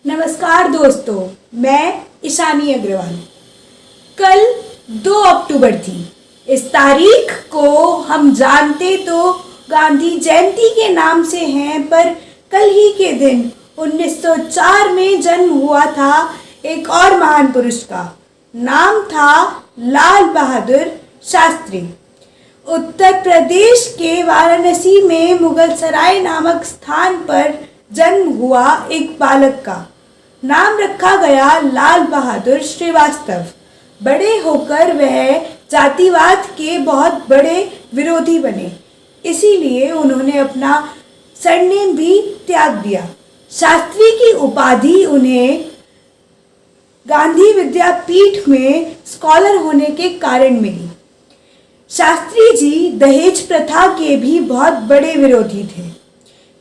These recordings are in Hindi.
नमस्कार दोस्तों, मैं ईशानी अग्रवाल। कल 2 अक्टूबर थी। इस तारीख को हम जानते तो गांधी जयंती के नाम से हैं, पर कल ही के दिन 1904 में जन्म हुआ था एक और महान पुरुष का। नाम था लाल बहादुर शास्त्री। उत्तर प्रदेश के वाराणसी में मुगल सराय नामक स्थान पर जन्म हुआ एक बालक का नाम रखा गया लाल बहादुर श्रीवास्तव। बड़े होकर वह जातिवाद के बहुत बड़े विरोधी बने, इसीलिए उन्होंने अपना सरनेम भी त्याग दिया। शास्त्री की उपाधि उन्हें गांधी विद्यापीठ में स्कॉलर होने के कारण मिली। शास्त्री जी दहेज प्रथा के भी बहुत बड़े विरोधी थे,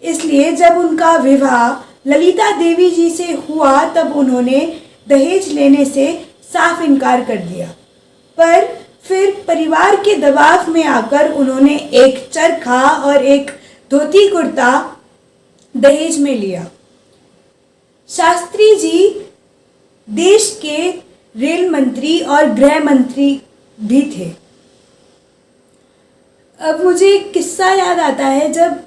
इसलिए जब उनका विवाह ललिता देवी जी से हुआ तब उन्होंने दहेज लेने से साफ इनकार कर दिया। पर फिर परिवार के दबाव में आकर उन्होंने एक चरखा और एक धोती कुर्ता दहेज में लिया। शास्त्री जी देश के रेल मंत्री और गृह मंत्री भी थे। अब मुझे एक किस्सा याद आता है। जब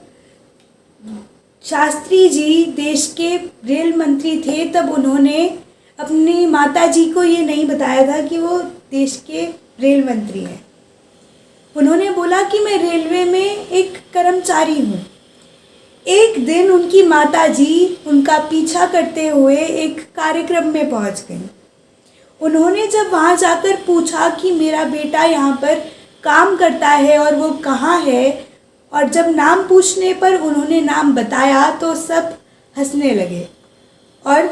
शास्त्री जी देश के रेल मंत्री थे तब उन्होंने अपनी माता जी को ये नहीं बताया था कि वो देश के रेल मंत्री हैं। उन्होंने बोला कि मैं रेलवे में एक कर्मचारी हूँ। एक दिन उनकी माता जी उनका पीछा करते हुए एक कार्यक्रम में पहुँच गई। उन्होंने जब वहाँ जाकर पूछा कि मेरा बेटा यहाँ पर काम करता है और वो कहाँ है, और जब नाम पूछने पर उन्होंने नाम बताया तो सब हंसने लगे और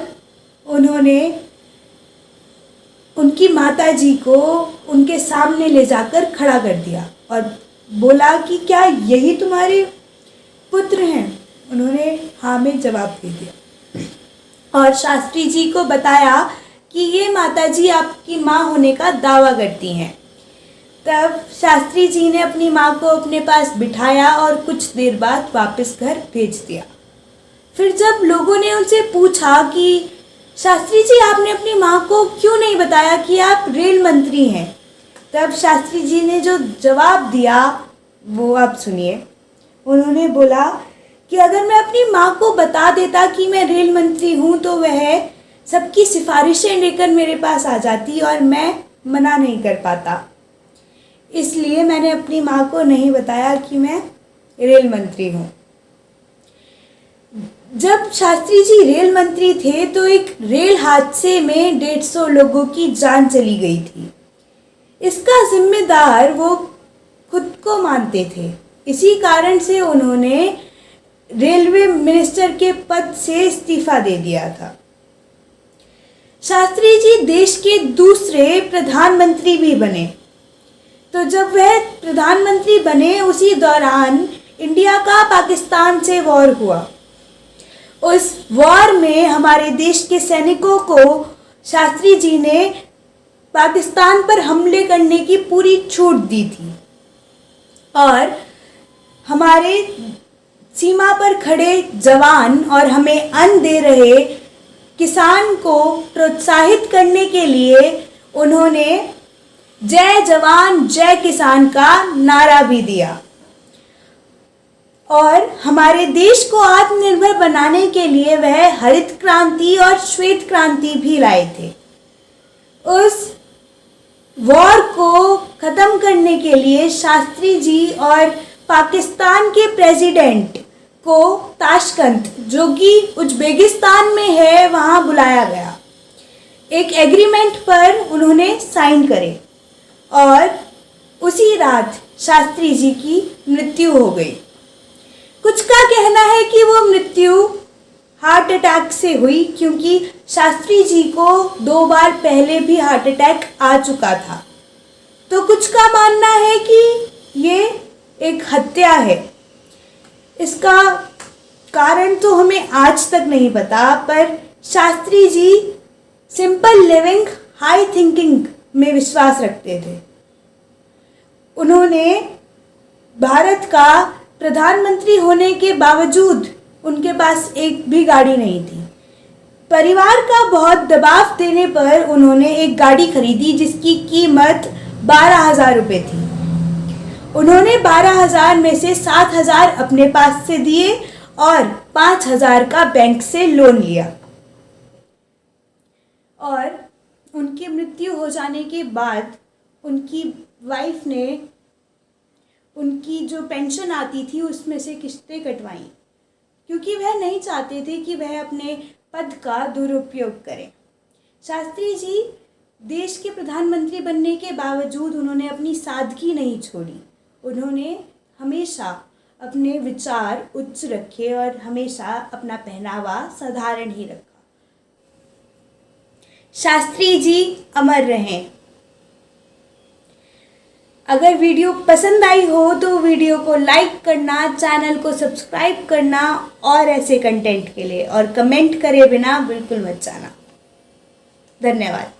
उन्होंने उनकी माताजी को उनके सामने ले जाकर खड़ा कर दिया और बोला कि क्या यही तुम्हारे पुत्र हैं? उन्होंने हाँ में जवाब दे दिया और शास्त्री जी को बताया कि ये माताजी आपकी माँ होने का दावा करती हैं। तब शास्त्री जी ने अपनी माँ को अपने पास बिठाया और कुछ देर बाद वापस घर भेज दिया। फिर जब लोगों ने उनसे पूछा कि शास्त्री जी आपने अपनी माँ को क्यों नहीं बताया कि आप रेल मंत्री हैं, तब शास्त्री जी ने जो जवाब दिया वो आप सुनिए। उन्होंने बोला कि अगर मैं अपनी माँ को बता देता कि मैं रेल मंत्री हूँ तो वह सबकी सिफारिशें लेकर मेरे पास आ जाती और मैं मना नहीं कर पाता, इसलिए मैंने अपनी माँ को नहीं बताया कि मैं रेल मंत्री हूँ। जब शास्त्री जी रेल मंत्री थे तो एक रेल हादसे में 150 लोगों की जान चली गई थी। इसका जिम्मेदार वो खुद को मानते थे। इसी कारण से उन्होंने रेलवे मिनिस्टर के पद से इस्तीफा दे दिया था। शास्त्री जी देश के दूसरे प्रधानमंत्री भी बने। तो जब वह प्रधानमंत्री बने उसी दौरान इंडिया का पाकिस्तान से वॉर हुआ। उस वॉर में हमारे देश के सैनिकों को शास्त्री जी ने पाकिस्तान पर हमले करने की पूरी छूट दी थी और हमारे सीमा पर खड़े जवान और हमें अन्न दे रहे किसान को प्रोत्साहित करने के लिए उन्होंने जय जवान जय किसान का नारा भी दिया और हमारे देश को आत्मनिर्भर बनाने के लिए वह हरित क्रांति और श्वेत क्रांति भी लाए थे। उस वॉर को ख़त्म करने के लिए शास्त्री जी और पाकिस्तान के प्रेसिडेंट को ताशकंद, जो कि उज्बेकिस्तान में है, वहाँ बुलाया गया। एक एग्रीमेंट पर उन्होंने साइन करे और उसी रात शास्त्री जी की मृत्यु हो गई। कुछ का कहना है कि वो मृत्यु हार्ट अटैक से हुई, क्योंकि शास्त्री जी को 2 बार पहले भी हार्ट अटैक आ चुका था। तो कुछ का मानना है कि ये एक हत्या है। इसका कारण तो हमें आज तक नहीं पता, पर Shastri ji simple living high thinking में विश्वास रखते थे। उन्होंने भारत का प्रधानमंत्री होने के बावजूद उनके पास एक भी गाड़ी नहीं थी। परिवार का बहुत दबाव देने पर उन्होंने एक गाड़ी खरीदी जिसकी कीमत 12,000 रुपये थी। उन्होंने 12,000 में से 7,000 अपने पास से दिए और 5,000 का बैंक से लोन लिया। और उनकी मृत्यु हो जाने के बाद उनकी वाइफ ने उनकी जो पेंशन आती थी उसमें से किस्तें कटवाईं, क्योंकि वह नहीं चाहते थे कि वह अपने पद का दुरुपयोग करें। शास्त्री जी देश के प्रधानमंत्री बनने के बावजूद उन्होंने अपनी सादगी नहीं छोड़ी। उन्होंने हमेशा अपने विचार उच्च रखे और हमेशा अपना पहनावा साधारण ही रखा। शास्त्री जी अमर रहें। अगर वीडियो पसंद आई हो तो वीडियो को लाइक करना, चैनल को सब्सक्राइब करना और ऐसे कंटेंट के लिए, और कमेंट करे बिना बिल्कुल मत जाना। धन्यवाद।